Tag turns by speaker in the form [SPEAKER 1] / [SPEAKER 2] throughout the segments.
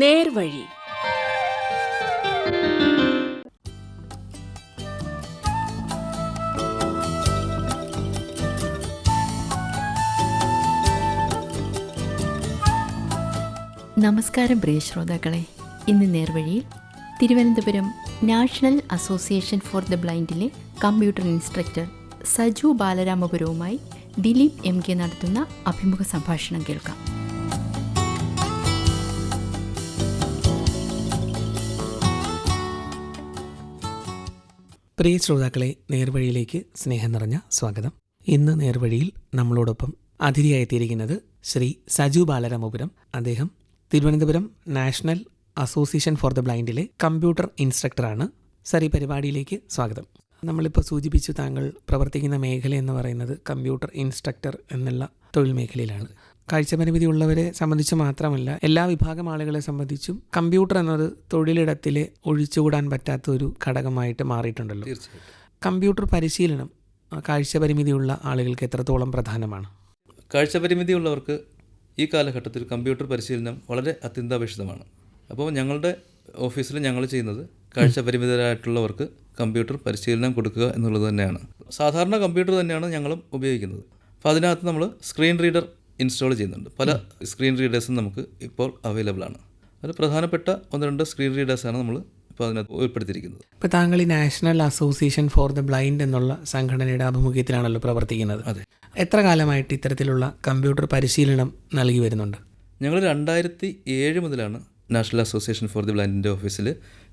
[SPEAKER 1] നേർവഴി.
[SPEAKER 2] നമസ്കാരം പ്രിയ ശ്രോതാക്കളെ. ഇന്ന് നേർവഴിയിൽ Thiruvananthapuram national association for the ബ്ലൈൻഡിലെ കമ്പ്യൂട്ടർ ഇൻസ്ട്രക്ടർ സജു ബാലരാമപുരവുമായി ദിലീപ് എം കെ നടത്തുന്ന അഭിമുഖ സംഭാഷണം കേൾക്കാം.
[SPEAKER 3] പ്രിയ ശ്രോതാക്കളെ, നേർവഴിയിലേക്ക് സ്നേഹം നിറഞ്ഞ സ്വാഗതം. ഇന്ന് നേർവഴിയിൽ നമ്മളോടൊപ്പം അതിഥിയായെത്തിയിരിക്കുന്നത് ശ്രീ സജു ബാലരാമപുരം. അദ്ദേഹം Thiruvananthapuram national association for the ബ്ലൈൻഡിലെ കമ്പ്യൂട്ടർ ഇൻസ്ട്രക്ടറാണ്. സർ, ഈ പരിപാടിയിലേക്ക് സ്വാഗതം. നമ്മളിപ്പോൾ സൂചിപ്പിച്ചു, താങ്കൾ പ്രവർത്തിക്കുന്ന മേഖല എന്ന് പറയുന്നത് കമ്പ്യൂട്ടർ ഇൻസ്ട്രക്ടർ എന്നുള്ള തൊഴിൽ മേഖലയിലാണ്. കാഴ്ചപരിമിതി ഉള്ളവരെ സംബന്ധിച്ച് മാത്രമല്ല, എല്ലാ വിഭാഗം ആളുകളെ സംബന്ധിച്ചും കമ്പ്യൂട്ടർ എന്നത് തൊഴിലിടത്തിലെ ഒഴിച്ചുകൂടാൻ പറ്റാത്ത ഒരു ഘടകമായിട്ട് മാറിയിട്ടുണ്ടല്ലോ. കമ്പ്യൂട്ടർ പരിശീലനം കാഴ്ചപരിമിതിയുള്ള ആളുകൾക്ക് എത്രത്തോളം പ്രധാനമാണ്?
[SPEAKER 4] കാഴ്ചപരിമിതിയുള്ളവർക്ക് ഈ കാലഘട്ടത്തിൽ കമ്പ്യൂട്ടർ പരിശീലനം വളരെ അത്യന്താപേക്ഷിതമാണ്. അപ്പോൾ ഞങ്ങളുടെ ഓഫീസിൽ ഞങ്ങൾ ചെയ്യുന്നത് കാഴ്ചപരിമിതരായിട്ടുള്ളവർക്ക് കമ്പ്യൂട്ടർ പരിശീലനം കൊടുക്കുക എന്നുള്ളത് തന്നെയാണ്. സാധാരണ കമ്പ്യൂട്ടർ തന്നെയാണ് ഞങ്ങളും ഉപയോഗിക്കുന്നത്. അപ്പോൾ അതിനകത്ത് നമ്മൾ സ്ക്രീൻ റീഡർ ഇൻസ്റ്റാൾ ചെയ്യുന്നുണ്ട്. പല സ്ക്രീൻ റീഡേഴ്സും നമുക്ക് ഇപ്പോൾ അവൈലബിൾ ആണ്. അതിൽ പ്രധാനപ്പെട്ട 1-2 സ്ക്രീൻ റീഡേഴ്സാണ് നമ്മൾ ഇപ്പോൾ അതിനകത്ത് ഉൾപ്പെടുത്തിയിരിക്കുന്നത്.
[SPEAKER 3] ഇപ്പോൾ താങ്കൾ ഈ national association for the blind എന്നുള്ള സംഘടനയുടെ ആഭിമുഖ്യത്തിലാണല്ലോ പ്രവർത്തിക്കുന്നത്.
[SPEAKER 4] അതെ.
[SPEAKER 3] എത്ര കാലമായിട്ട് ഇത്തരത്തിലുള്ള കമ്പ്യൂട്ടർ പരിശീലനം നൽകി വരുന്നുണ്ട്?
[SPEAKER 4] ഞങ്ങൾ 2007 മുതലാണ് നാഷണൽ അസോസിയേഷൻ ഫോർ ദി ബ്ലൈൻഡിൻ്റെ ഓഫീസിൽ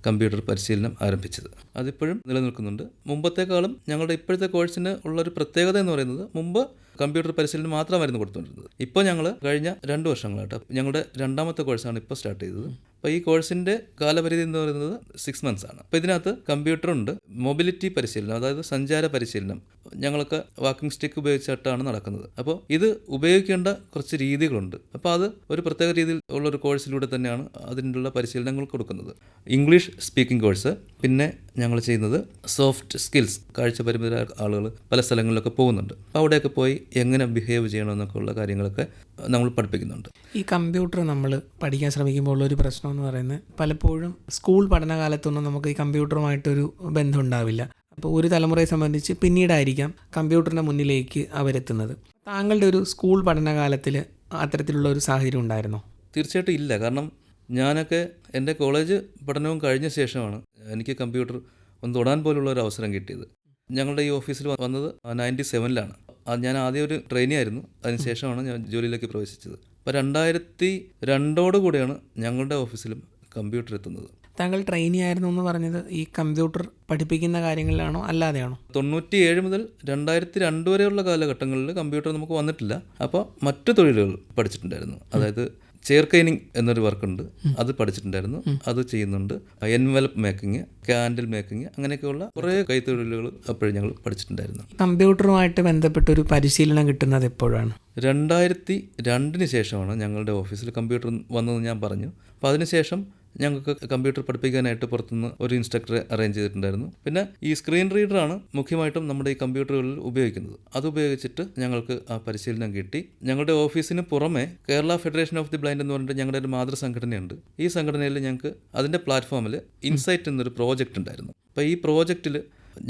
[SPEAKER 4] കമ്പ്യൂട്ടർ പരിശീലനം ആരംഭിച്ചത്. അതിപ്പോഴും നിലനിൽക്കുന്നുണ്ട്. മുമ്പത്തെക്കാളും ഞങ്ങളുടെ ഇപ്പോഴത്തെ കോഴ്സിന് ഉള്ളൊരു പ്രത്യേകത എന്ന് പറയുന്നത്, മുമ്പ് കമ്പ്യൂട്ടർ പരിശീലനം മാത്രമായിരുന്നു കൊടുത്തുകൊണ്ടിരുന്നത്. ഇപ്പോൾ ഞങ്ങൾ കഴിഞ്ഞ 2 വർഷങ്ങളായിട്ട് ഞങ്ങളുടെ 2ാമത്തെ കോഴ്സാണ് ഇപ്പോൾ സ്റ്റാർട്ട് ചെയ്തത്. അപ്പോൾ ഈ കോഴ്സിൻ്റെ കാലപരിധി എന്ന് പറയുന്നത് 6 months ആണ്. അപ്പോൾ ഇതിനകത്ത് കമ്പ്യൂട്ടറുണ്ട്, മൊബിലിറ്റി പരിശീലനം, അതായത് സഞ്ചാര പരിശീലനം. ഞങ്ങൾക്ക് വാക്കിംഗ് സ്റ്റിക്ക് ഉപയോഗിച്ചിട്ടാണ് നടക്കുന്നത്. അപ്പോൾ ഇത് ഉപയോഗിക്കേണ്ട കുറച്ച് രീതികളുണ്ട്. അപ്പോൾ അത് ഒരു പ്രത്യേക രീതിയിൽ ഉള്ളൊരു കോഴ്സിലൂടെ തന്നെയാണ് അതിനുള്ള പരിശീലനങ്ങൾ കൊടുക്കുന്നത്. ഇംഗ്ലീഷ് സ്പീക്കിംഗ് കോഴ്സ്, പിന്നെ ഞങ്ങൾ ചെയ്യുന്നത് സോഫ്റ്റ് സ്കിൽസ്. കാഴ്ചപരിമിതരായ ആളുകൾ പല സ്ഥലങ്ങളിലൊക്കെ പോകുന്നുണ്ട്. അപ്പോൾ അവിടെയൊക്കെ പോയി എങ്ങനെ ബിഹേവ് ചെയ്യണമെന്നൊക്കെ ഉള്ള കാര്യങ്ങളൊക്കെ നമ്മൾ പഠിപ്പിക്കുന്നുണ്ട്.
[SPEAKER 3] ഈ കമ്പ്യൂട്ടർ നമ്മൾ പഠിക്കാൻ ശ്രമിക്കുമ്പോൾ ഉള്ളൊരു പ്രശ്നം എന്ന് പറയുന്നത്, പലപ്പോഴും സ്കൂൾ പഠനകാലത്തൊന്നും നമുക്ക് ഈ കമ്പ്യൂട്ടറുമായിട്ടൊരു ബന്ധം ഉണ്ടാവില്ല. അപ്പോൾ ഒരു തലമുറയെ സംബന്ധിച്ച് പിന്നീടായിരിക്കാം കമ്പ്യൂട്ടറിൻ്റെ മുന്നിലേക്ക് അവരെത്തുന്നത്. താങ്കളുടെ ഒരു സ്കൂൾ പഠനകാലത്തിൽ അത്തരത്തിലുള്ള ഒരു സാഹചര്യം ഉണ്ടായിരുന്നോ?
[SPEAKER 4] തീർച്ചയായിട്ടും ഇല്ല. കാരണം ഞാനൊക്കെ എൻ്റെ കോളേജ് പഠനവും കഴിഞ്ഞ ശേഷമാണ് എനിക്ക് കമ്പ്യൂട്ടർ ഒന്ന് തൊടാൻ പോലുള്ള ഒരു അവസരം കിട്ടിയത്. ഞങ്ങളുടെ ഈ ഓഫീസിൽ വന്നത് 97ലാണ്. ഞാൻ ആദ്യം ഒരു ട്രെയിനി ആയിരുന്നു. അതിനുശേഷമാണ് ഞാൻ ജോലിയിലേക്ക് പ്രവേശിച്ചത്. അപ്പോൾ 2002 കൂടെയാണ് ഞങ്ങളുടെ ഓഫീസിലും കമ്പ്യൂട്ടർ എത്തുന്നത്.
[SPEAKER 3] താങ്കൾ ട്രെയിനി ആയിരുന്നു എന്ന് പറഞ്ഞത് ഈ കമ്പ്യൂട്ടർ പഠിപ്പിക്കുന്ന കാര്യങ്ങളിലാണോ അല്ലാതെയാണോ?
[SPEAKER 4] 97 മുതൽ 2002 വരെയുള്ള കാലഘട്ടങ്ങളിൽ കമ്പ്യൂട്ടർ നമുക്ക് വന്നിട്ടില്ല. അപ്പോൾ മറ്റു തൊഴിലുകൾ പഠിച്ചിട്ടുണ്ടായിരുന്നു. അതായത് ചെയർ ക്ലീനിങ് എന്നൊരു വർക്കുണ്ട്, അത് പഠിച്ചിട്ടുണ്ടായിരുന്നു. അത് ചെയ്യുന്നുണ്ട്. എൻവലപ്പ് മേക്കിങ്, കാൻഡിൽ മേക്കിങ്, അങ്ങനെയൊക്കെയുള്ള കുറേ കൈത്തൊഴിലുകൾ അപ്പോഴും ഞങ്ങൾ പഠിച്ചിട്ടുണ്ടായിരുന്നു.
[SPEAKER 3] കമ്പ്യൂട്ടറുമായിട്ട് ബന്ധപ്പെട്ടൊരു പരിശീലനം കിട്ടുന്നത് എപ്പോഴാണ്?
[SPEAKER 4] 2002 ശേഷമാണ് ഞങ്ങളുടെ ഓഫീസിൽ കമ്പ്യൂട്ടർ വന്നതെന്ന് ഞാൻ പറഞ്ഞു. അപ്പോൾ അതിനുശേഷം ഞങ്ങൾക്ക് കമ്പ്യൂട്ടർ പഠിപ്പിക്കാനായിട്ട് പുറത്തുനിന്ന് ഒരു ഇൻസ്ട്രക്ടറെ അറേഞ്ച് ചെയ്തിട്ടുണ്ടായിരുന്നു. പിന്നെ ഈ സ്ക്രീൻ റീഡറാണ് മുഖ്യമായിട്ടും നമ്മുടെ ഈ കമ്പ്യൂട്ടറുകളിൽ ഉപയോഗിക്കുന്നത്. അതുപയോഗിച്ചിട്ട് ഞങ്ങൾക്ക് ആ പരിശീലനം കിട്ടി. ഞങ്ങളുടെ ഓഫീസിന് പുറമെ Kerala federation of the blind എന്ന് പറഞ്ഞിട്ട് ഞങ്ങളുടെ ഒരു മാതൃസംഘടനയുണ്ട്. ഈ സംഘടനയിൽ ഞങ്ങൾക്ക് അതിൻ്റെ പ്ലാറ്റ്ഫോമിൽ ഇൻസൈറ്റ് എന്നൊരു പ്രോജക്റ്റ് ഉണ്ടായിരുന്നു. അപ്പോൾ ഈ പ്രോജക്റ്റിൽ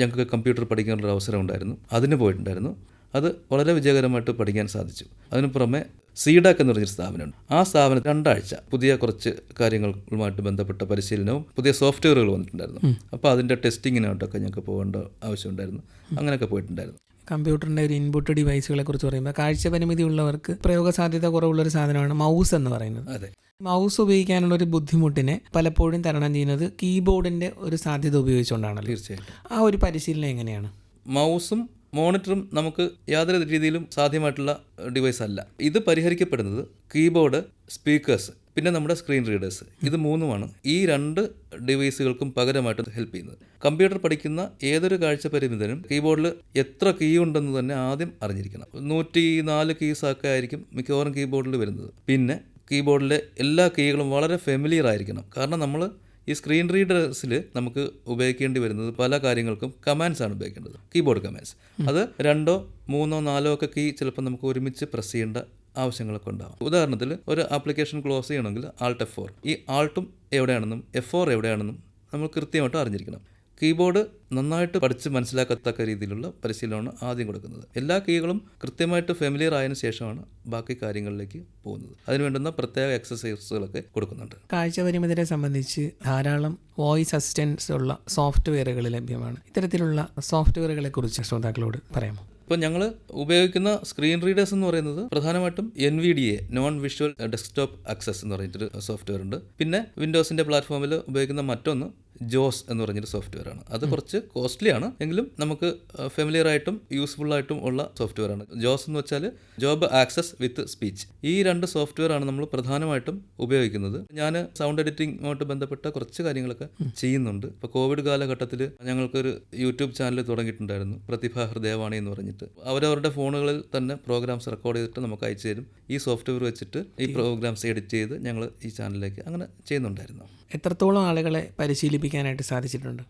[SPEAKER 4] ഞങ്ങൾക്ക് കമ്പ്യൂട്ടർ പഠിക്കാനുള്ള അവസരം ഉണ്ടായിരുന്നു. അതിന് പോയിട്ടുണ്ടായിരുന്നു. അത് വളരെ വിജയകരമായിട്ട് പഠിക്കാൻ സാധിച്ചു. അതിന് പുറമെ സീഡാക്ക് എന്ന് പറഞ്ഞൊരു സ്ഥാപനമുണ്ട്. ആ സ്ഥാപനം 2 ആഴ്ച പുതിയ കുറച്ച് കാര്യങ്ങളുമായിട്ട് ബന്ധപ്പെട്ട പരിശീലനവും പുതിയ സോഫ്റ്റ്വെയറുകൾ വന്നിട്ടുണ്ടായിരുന്നു. അപ്പോൾ അതിൻ്റെ ടെസ്റ്റിങ്ങിനായിട്ടൊക്കെ ഞങ്ങൾക്ക് പോകേണ്ട ആവശ്യമുണ്ടായിരുന്നു. അങ്ങനെയൊക്കെ പോയിട്ടുണ്ടായിരുന്നു.
[SPEAKER 3] കമ്പ്യൂട്ടറിൻ്റെ ഒരു ഇൻപുട്ട് ഡിവൈസുകളെ കുറിച്ച് പറയുമ്പോൾ, കാഴ്ചപരിമിതി ഉള്ളവർക്ക് പ്രയോഗ സാധ്യത കുറവുള്ളൊരു സാധനമാണ് മൗസ് എന്ന് പറയുന്നത്.
[SPEAKER 4] അതെ.
[SPEAKER 3] മൗസ് ഉപയോഗിക്കാനുള്ള ഒരു ബുദ്ധിമുട്ടിനെ പലപ്പോഴും തരണം ചെയ്യുന്നത് കീബോർഡിൻ്റെ ഒരു സാധ്യത ഉപയോഗിച്ചുകൊണ്ടാണല്ലോ.
[SPEAKER 4] തീർച്ചയായിട്ടും.
[SPEAKER 3] ആ ഒരു പരിശീലനം എങ്ങനെയാണ്?
[SPEAKER 4] മൗസും മോണിറ്ററും നമുക്ക് യാതൊരു രീതിയിലും സാധ്യമായിട്ടുള്ള ഡിവൈസ് അല്ല. ഇത് പരിഹരിക്കപ്പെടുന്നത് കീബോർഡ്, സ്പീക്കേഴ്സ്, പിന്നെ നമ്മുടെ സ്ക്രീൻ റീഡേഴ്സ്, ഇത് 3ഉമാണ് ഈ 2 ഡിവൈസുകൾക്കും പകരമായിട്ട് ഹെൽപ്പ് ചെയ്യുന്നത്. കമ്പ്യൂട്ടർ പഠിക്കുന്ന ഏതൊരു കാഴ്ചപരിമിതനും കീബോർഡിൽ എത്ര കീ ഉണ്ടെന്ന് തന്നെ ആദ്യം അറിഞ്ഞിരിക്കണം. 104 കീസൊക്കെ ആയിരിക്കും മിക്കവാറും കീബോർഡിൽ വരുന്നത്. പിന്നെ കീബോർഡിലെ എല്ലാ കീകളും വളരെ ഫെമിലിയർ ആയിരിക്കണം. കാരണം നമ്മൾ ഈ സ്ക്രീൻ റീഡേഴ്സിൽ നമുക്ക് ഉപയോഗിക്കേണ്ടി വരുന്നത് പല കാര്യങ്ങൾക്കും കമാൻഡ്സ് ആണ് ഉപയോഗിക്കേണ്ടത്, കീബോർഡ് കമാൻഡ്സ്. അത് 2, 3, 4 ഒക്കെ കീ ചിലപ്പോൾ നമുക്ക് ഒരുമിച്ച് പ്രസ് ചെയ്യേണ്ട ആവശ്യങ്ങളൊക്കെ ഉണ്ടാകും. ഉദാഹരണത്തിൽ ഒരു ആപ്ലിക്കേഷൻ ക്ലോസ് ചെയ്യണമെങ്കിൽ Alt F4, ഈ ആൾട്ടും എവിടെയാണെന്നും F4 എവിടെയാണെന്നും നമ്മൾ കൃത്യമായിട്ട് അറിഞ്ഞിരിക്കണം. കീബോർഡ് നന്നായിട്ട് പഠിച്ച് മനസ്സിലാക്കത്തക്ക രീതിയിലുള്ള പരിശീലനമാണ് ആദ്യം കൊടുക്കുന്നത്. എല്ലാ കീകളും കൃത്യമായിട്ട് ഫെമിലിയർ ആയതിനു ശേഷമാണ് ബാക്കി കാര്യങ്ങളിലേക്ക് പോകുന്നത്. അതിന് വേണ്ടുന്ന പ്രത്യേക എക്സസൈസുകളൊക്കെ കൊടുക്കുന്നുണ്ട്.
[SPEAKER 3] കാഴ്ചപരിമിതരെ സംബന്ധിച്ച് ധാരാളം വോയിസ് അസിസ്റ്റൻസ് ഉള്ള സോഫ്റ്റ്വെയറുകൾ ലഭ്യമാണ്. ഇത്തരത്തിലുള്ള സോഫ്റ്റ്വെയറുകളെ കുറിച്ച് ശ്രോതാക്കളോട് പറയാമോ?
[SPEAKER 4] ഇപ്പോൾ ഞങ്ങൾ ഉപയോഗിക്കുന്ന സ്ക്രീൻ റീഡേഴ്സ് എന്ന് പറയുന്നത് പ്രധാനമായിട്ടും NVDA, non visual desktop access എന്ന് പറഞ്ഞിട്ടൊരു സോഫ്റ്റ്വെയർ ഉണ്ട്. പിന്നെ വിൻഡോസിൻ്റെ പ്ലാറ്റ്ഫോമിൽ ഉപയോഗിക്കുന്ന മറ്റൊന്ന് ജോസ് എന്ന് പറഞ്ഞൊരു സോഫ്റ്റ്വെയർ ആണ്. അത് കുറച്ച് കോസ്റ്റ്ലി ആണ്, എങ്കിലും നമുക്ക് ഫെമിലിയർ ആയിട്ടും യൂസ്ഫുൾ ആയിട്ടും ഉള്ള സോഫ്റ്റ്വെയർ ആണ്. ജോസ് എന്ന് വെച്ചാൽ ജോബ് ആക്സസ് വിത്ത് സ്പീച്ച്. ഈ 2 സോഫ്റ്റ്വെയർ ആണ് നമ്മൾ പ്രധാനമായിട്ടും ഉപയോഗിക്കുന്നത്. ഞാൻ സൗണ്ട് എഡിറ്റിംഗുമായിട്ട് ബന്ധപ്പെട്ട കുറച്ച് കാര്യങ്ങളൊക്കെ ചെയ്യുന്നുണ്ട്. ഇപ്പോൾ കോവിഡ് കാലഘട്ടത്തിൽ ഞങ്ങൾക്കൊരു യൂട്യൂബ് ചാനൽ തുടങ്ങിയിട്ടുണ്ടായിരുന്നു, പ്രതിഭ ഹൃദയവാണി എന്ന് പറഞ്ഞിട്ട്. അവരവരുടെ ഫോണുകളിൽ തന്നെ പ്രോഗ്രാംസ് റെക്കോർഡ് ചെയ്തിട്ട് നമുക്ക് അയച്ചു തരും. ഈ സോഫ്റ്റ്വെയർ വെച്ചിട്ട് ഈ പ്രോഗ്രാംസ് എഡിറ്റ് ചെയ്ത് ഞങ്ങൾ ഈ ചാനലിലേക്ക് അങ്ങനെ ചെയ്യുന്നുണ്ടായിരുന്നു.
[SPEAKER 3] എത്രത്തോളം ആളുകളെ പരിശീലിപ്പിക്കാനായിട്ട് സാധിച്ചിട്ടുണ്ട്?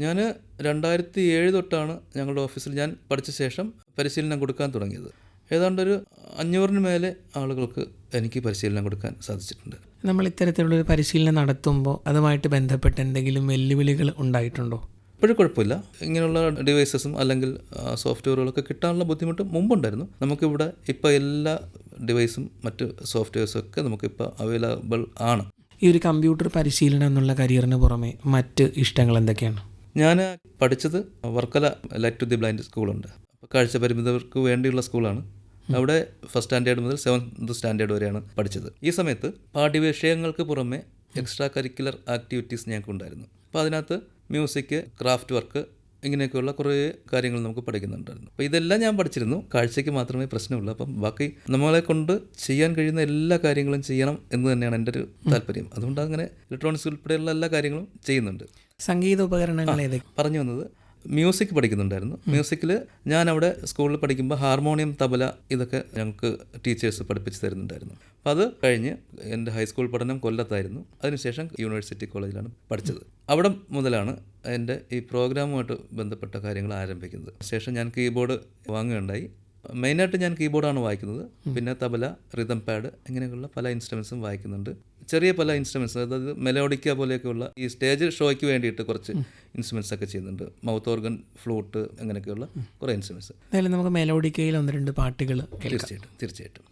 [SPEAKER 4] ഞാൻ 2007 തൊട്ടാണ് ഞങ്ങളുടെ ഓഫീസിൽ ഞാൻ പഠിച്ച ശേഷം പരിശീലനം കൊടുക്കാൻ തുടങ്ങിയത്. ഏതാണ്ടൊരു 500-ന് മേലെ ആളുകൾക്ക് എനിക്ക് പരിശീലനം കൊടുക്കാൻ സാധിച്ചിട്ടുണ്ട്.
[SPEAKER 3] നമ്മൾ ഇത്തരത്തിലുള്ളൊരു പരിശീലനം നടത്തുമ്പോൾ അതുമായിട്ട് ബന്ധപ്പെട്ട് എന്തെങ്കിലും വെല്ലുവിളികൾ ഉണ്ടായിട്ടുണ്ടോ?
[SPEAKER 4] ഇപ്പോഴും കുഴപ്പമില്ല. ഇങ്ങനെയുള്ള ഡിവൈസസും അല്ലെങ്കിൽ സോഫ്റ്റ്വെയറുകളൊക്കെ കിട്ടാനുള്ള ബുദ്ധിമുട്ട് മുമ്പുണ്ടായിരുന്നു. നമുക്കിവിടെ ഇപ്പോൾ എല്ലാ ഡിവൈസും മറ്റ് സോഫ്റ്റ്വെയർസും ഒക്കെ നമുക്കിപ്പോൾ അവൈലബിൾ ആണ്.
[SPEAKER 3] ഈ ഒരു കമ്പ്യൂട്ടർ പരിശീലനം എന്നുള്ള കരിയറിന് പുറമെ മറ്റ് ഇഷ്ടങ്ങൾ എന്തൊക്കെയാണ്?
[SPEAKER 4] ഞാൻ പഠിച്ചത് Varkala light to the blind സ്കൂളുണ്ട്. അപ്പോൾ കാഴ്ചപരിമിതർക്ക് വേണ്ടിയുള്ള സ്കൂളാണ്. അവിടെ 1st സ്റ്റാൻഡേർഡ് മുതൽ 7th സ്റ്റാൻഡേർഡ് വരെയാണ് പഠിച്ചത്. ഈ സമയത്ത് പാഠ്യവിഷയങ്ങൾക്ക് പുറമെ എക്സ്ട്രാ കരിക്കുലർ ആക്ടിവിറ്റീസ് ഞങ്ങൾക്കുണ്ടായിരുന്നു. അപ്പോൾ അതിനകത്ത് മ്യൂസിക്, ക്രാഫ്റ്റ് വർക്ക്, ഇങ്ങനെയൊക്കെയുള്ള കുറേ കാര്യങ്ങൾ നമുക്ക് പഠിക്കുന്നുണ്ടായിരുന്നു. അപ്പോൾ ഇതെല്ലാം ഞാൻ പഠിച്ചിരുന്നു. കാഴ്ചയ്ക്ക് മാത്രമേ പ്രശ്നമുള്ളൂ. അപ്പം ബാക്കി നമ്മളെ കൊണ്ട് ചെയ്യാൻ കഴിയുന്ന എല്ലാ കാര്യങ്ങളും ചെയ്യണം എന്ന് തന്നെയാണ് എൻ്റെ ഒരു താല്പര്യം. അതുകൊണ്ട് അങ്ങനെ ഇലക്ട്രോണിക്സ് ഉൾപ്പെടെയുള്ള എല്ലാ കാര്യങ്ങളും ചെയ്യുന്നുണ്ട്.
[SPEAKER 3] സംഗീത ഉപകരണങ്ങൾ ഏതൊക്കെ?
[SPEAKER 4] പറഞ്ഞു വന്നത് മ്യൂസിക് പഠിക്കുന്നുണ്ടായിരുന്നു. മ്യൂസിക്കിൽ ഞാൻ അവിടെ സ്കൂളിൽ പഠിക്കുമ്പോൾ ഹാർമോണിയം, തബല ഇതൊക്കെ ഞങ്ങൾക്ക് ടീച്ചേഴ്സ് പഠിപ്പിച്ച് തരുന്നുണ്ടായിരുന്നു. അപ്പോൾ അത് കഴിഞ്ഞ് എൻ്റെ ഹൈസ്കൂൾ പഠനം കൊല്ലത്തായിരുന്നു. അതിനുശേഷം യൂണിവേഴ്സിറ്റി കോളേജിലാണ് പഠിച്ചത്. അവിടെ മുതലാണ് എൻ്റെ ഈ പ്രോഗ്രാമുമായിട്ട് ബന്ധപ്പെട്ട കാര്യങ്ങൾ ആരംഭിക്കുന്നത്. ശേഷം ഞാൻ കീബോർഡ് വാങ്ങുകയുണ്ടായി. മെയിനായിട്ട് ഞാൻ കീബോർഡാണ് വായിക്കുന്നത്. പിന്നെ തബല, റിതം പാഡ് ഇങ്ങനെയുള്ള പല ഇൻസ്ട്രുമെൻസും വായിക്കുന്നുണ്ട്. ചെറിയ പല ഇൻസ്ട്രുമെൻറ്റ്സ്, അതായത് മെലോഡിക്ക പോലെയൊക്കെയുള്ള ഈ സ്റ്റേജ് ഷോയ്ക്ക് വേണ്ടിയിട്ട് കുറച്ച് ഇൻസ്ട്രുമെൻറ്റ്സ് ഒക്കെ ചെയ്യുന്നുണ്ട്. മൗത്ത് ഓർഗൻ, ഫ്ലൂട്ട് അങ്ങനെയൊക്കെയുള്ള കുറേ ഇൻസ്ട്രുമെൻറ്റ്സ്.
[SPEAKER 3] എന്തായാലും നമുക്ക് മെലോഡിക്കയിൽ 1-2 പാട്ടുകൾ കേൾക്കാം.
[SPEAKER 4] തീർച്ചയായിട്ടും.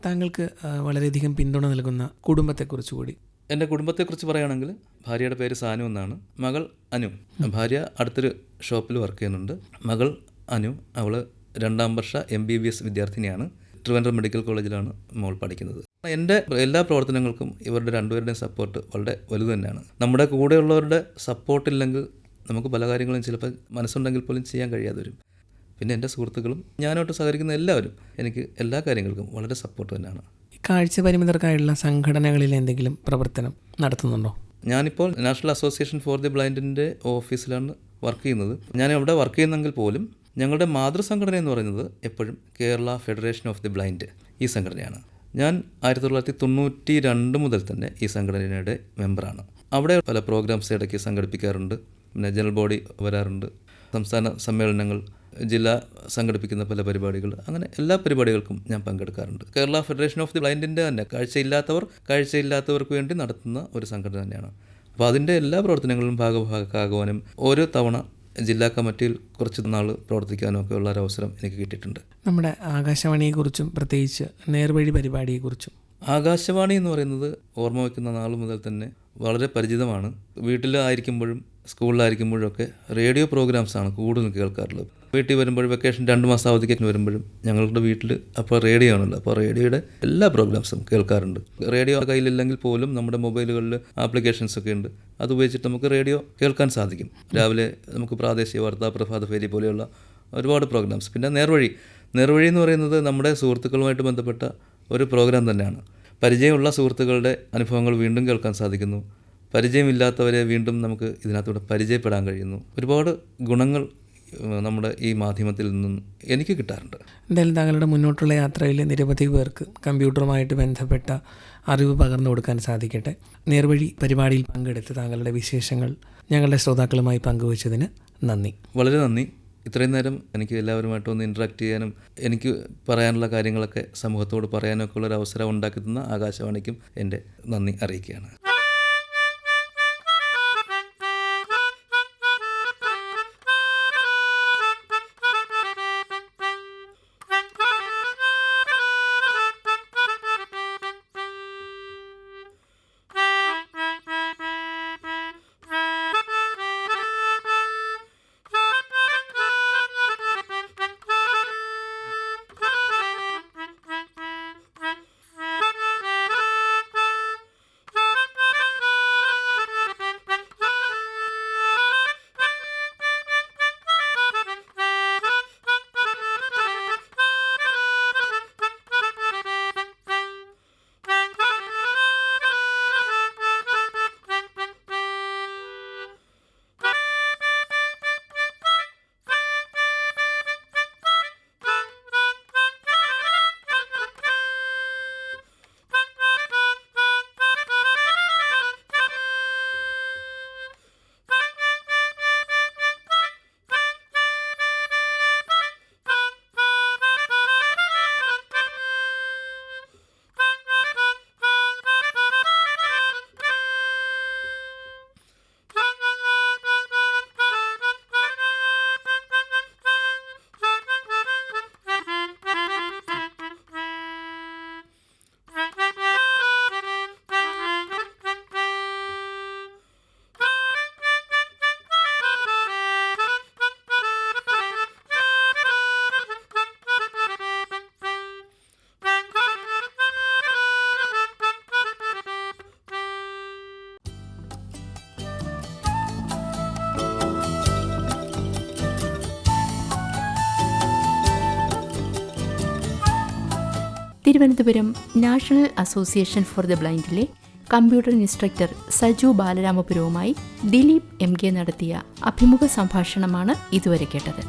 [SPEAKER 3] താങ്കൾക്ക് വളരെയധികം പിന്തുണ നൽകുന്ന കുടുംബത്തെക്കുറിച്ച് കൂടി.
[SPEAKER 4] എൻ്റെ കുടുംബത്തെക്കുറിച്ച് പറയുകയാണെങ്കിൽ ഭാര്യയുടെ പേര് സാനു എന്നാണ്. മകൾ അനു. ഭാര്യ അടുത്തൊരു ഷോപ്പിൽ വർക്ക് ചെയ്യുന്നുണ്ട്. മകൾ അനു, അവൾ 2ാം വർഷ MBBS വിദ്യാർത്ഥിനിയാണ്. ട്രിവാൻഡ്രം മെഡിക്കൽ കോളേജിലാണ് മോൾ പഠിക്കുന്നത്. എൻ്റെ എല്ലാ പ്രവർത്തനങ്ങൾക്കും ഇവരുടെ രണ്ടുപേരുടെയും സപ്പോർട്ട് വളരെ വലുത് തന്നെയാണ്. നമ്മുടെ കൂടെയുള്ളവരുടെ സപ്പോർട്ടില്ലെങ്കിൽ നമുക്ക് പല കാര്യങ്ങളും ചിലപ്പോൾ മനസ്സുണ്ടെങ്കിൽ പോലും ചെയ്യാൻ കഴിയാതെ വരും. പിന്നെ എൻ്റെ സുഹൃത്തുക്കളും ഞാനോട്ട് സഹകരിക്കുന്ന എല്ലാവരും എനിക്ക് എല്ലാ കാര്യങ്ങൾക്കും വളരെ സപ്പോർട്ട് തന്നെയാണ്.
[SPEAKER 3] കാഴ്ച പരിമിതർക്കായുള്ള സംഘടനകളിൽ എന്തെങ്കിലും പ്രവർത്തനം നടത്തുന്നുണ്ടോ?
[SPEAKER 4] ഞാനിപ്പോൾ നാഷണൽ അസോസിയേഷൻ ഫോർ ദി ബ്ലൈൻഡിൻ്റെ ഓഫീസിലാണ് വർക്ക് ചെയ്യുന്നത്. ഞാൻ അവിടെ വർക്ക് ചെയ്യുന്നെങ്കിൽ പോലും ഞങ്ങളുടെ മാതൃസംഘടന എന്ന് പറയുന്നത് എപ്പോഴും Kerala federation of the blind ഈ സംഘടനയാണ്. ഞാൻ 1992 മുതൽ തന്നെ ഈ സംഘടനയുടെ മെമ്പറാണ്. അവിടെ പല പ്രോഗ്രാംസ് ഇടയ്ക്ക് സംഘടിപ്പിക്കാറുണ്ട്. പിന്നെ ജനറൽ ബോഡി വരാറുണ്ട്. സംസ്ഥാന സമ്മേളനങ്ങൾ, ജില്ല സംഘടിപ്പിക്കുന്ന പല പരിപാടികൾ, അങ്ങനെ എല്ലാ പരിപാടികൾക്കും ഞാൻ പങ്കെടുക്കാറുണ്ട്. കേരള ഫെഡറേഷൻ ഓഫ് ദി ബ്ലൈൻഡിൻ്റെ തന്നെ കാഴ്ചയില്ലാത്തവർക്ക് വേണ്ടി നടത്തുന്ന ഒരു സംഘടന തന്നെയാണ്. അപ്പോൾ അതിൻ്റെ എല്ലാ പ്രവർത്തനങ്ങളിലും ഭാഗഭാക്കാകുവാനും ഓരോ തവണ ജില്ലാ കമ്മിറ്റിയിൽ കുറച്ച് നാൾ പ്രവർത്തിക്കാനും ഒക്കെ ഉള്ള ഒരു അവസരം എനിക്ക് കിട്ടിയിട്ടുണ്ട്.
[SPEAKER 3] നമ്മുടെ ആകാശവാണിയെക്കുറിച്ചും പ്രത്യേകിച്ച് നേർവഴി പരിപാടിയെക്കുറിച്ചും.
[SPEAKER 4] ആകാശവാണി എന്ന് പറയുന്നത് ഓർമ്മ വയ്ക്കുന്ന നാൾ മുതൽ തന്നെ വളരെ പരിചിതമാണ്. വീട്ടിലായിരിക്കുമ്പോഴും സ്കൂളിലായിരിക്കുമ്പോഴും ഒക്കെ റേഡിയോ പ്രോഗ്രാംസാണ് കൂടുതലും കേൾക്കാറുള്ളത്. വീട്ടിൽ വരുമ്പോഴും വെക്കേഷൻ 2 മാസം അവധിക്ക് വരുമ്പോഴും ഞങ്ങളുടെ വീട്ടിൽ അപ്പോൾ റേഡിയോ ആണല്ലോ. അപ്പോൾ റേഡിയോയുടെ എല്ലാ പ്രോഗ്രാംസും കേൾക്കാറുണ്ട്. റേഡിയോ കയ്യിലില്ലെങ്കിൽ പോലും നമ്മുടെ മൊബൈലുകളിൽ ആപ്ലിക്കേഷൻസ് ഒക്കെ ഉണ്ട്. അത് ഉപയോഗിച്ചിട്ട് നമുക്ക് റേഡിയോ കേൾക്കാൻ സാധിക്കും. രാവിലെ നമുക്ക് പ്രാദേശിക വാർത്താ, പ്രഭാത ഫേരി പോലെയുള്ള ഒരുപാട് പ്രോഗ്രാംസ്. പിന്നെ നേർവഴി എന്ന് പറയുന്നത് നമ്മുടെ സുഹൃത്തുക്കളുമായിട്ട് ബന്ധപ്പെട്ട ഒരു പ്രോഗ്രാം തന്നെയാണ്. പരിചയമുള്ള സുഹൃത്തുക്കളുടെ അനുഭവങ്ങൾ വീണ്ടും കേൾക്കാൻ സാധിക്കുന്നു. പരിചയമില്ലാത്തവരെ വീണ്ടും നമുക്ക് ഇതിനകത്തൂടെ പരിചയപ്പെടാൻ കഴിയുന്നു. ഒരുപാട് ഗുണങ്ങൾ നമ്മുടെ ഈ മാധ്യമത്തിൽ നിന്നും എനിക്ക് കിട്ടാറുണ്ട്.
[SPEAKER 3] എന്തായാലും താങ്കളുടെ മുന്നോട്ടുള്ള യാത്രയിൽ നിരവധി പേർക്ക് കമ്പ്യൂട്ടറുമായിട്ട് ബന്ധപ്പെട്ട അറിവ് പകർന്നു കൊടുക്കാൻ സാധിക്കട്ടെ. നേർവഴി പരിപാടിയിൽ പങ്കെടുത്ത് താങ്കളുടെ വിശേഷങ്ങൾ ഞങ്ങളുടെ ശ്രോതാക്കളുമായി പങ്കുവച്ചതിന് നന്ദി.
[SPEAKER 4] വളരെ നന്ദി. ഇത്രയും നേരം എനിക്ക് എല്ലാവരുമായിട്ടും ഒന്ന് ഇൻട്രാക്ട് ചെയ്യാനും എനിക്ക് പറയാനുള്ള കാര്യങ്ങളൊക്കെ സമൂഹത്തോട് പറയാനൊക്കെ ഉള്ളൊരു അവസരം ഉണ്ടാക്കി തന്ന ആകാശവാണിക്കും എൻ്റെ നന്ദി അറിയിക്കുകയാണ്.
[SPEAKER 2] Thiruvananthapuram national association for the ബ്ലൈൻഡിലെ കമ്പ്യൂട്ടർ ഇൻസ്ട്രക്ടർ സജു ബാലരാമപുരവുമായി ദിലീപ് MK നടത്തിയ അഭിമുഖ സംഭാഷണമാണ് ഇതുവരെ കേട്ടത്.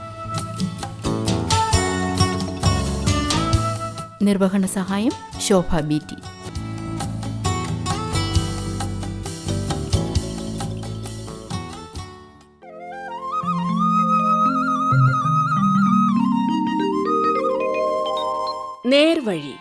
[SPEAKER 2] നിർവഹണ സഹായം ശോഭ BT.
[SPEAKER 1] നേർവഴി.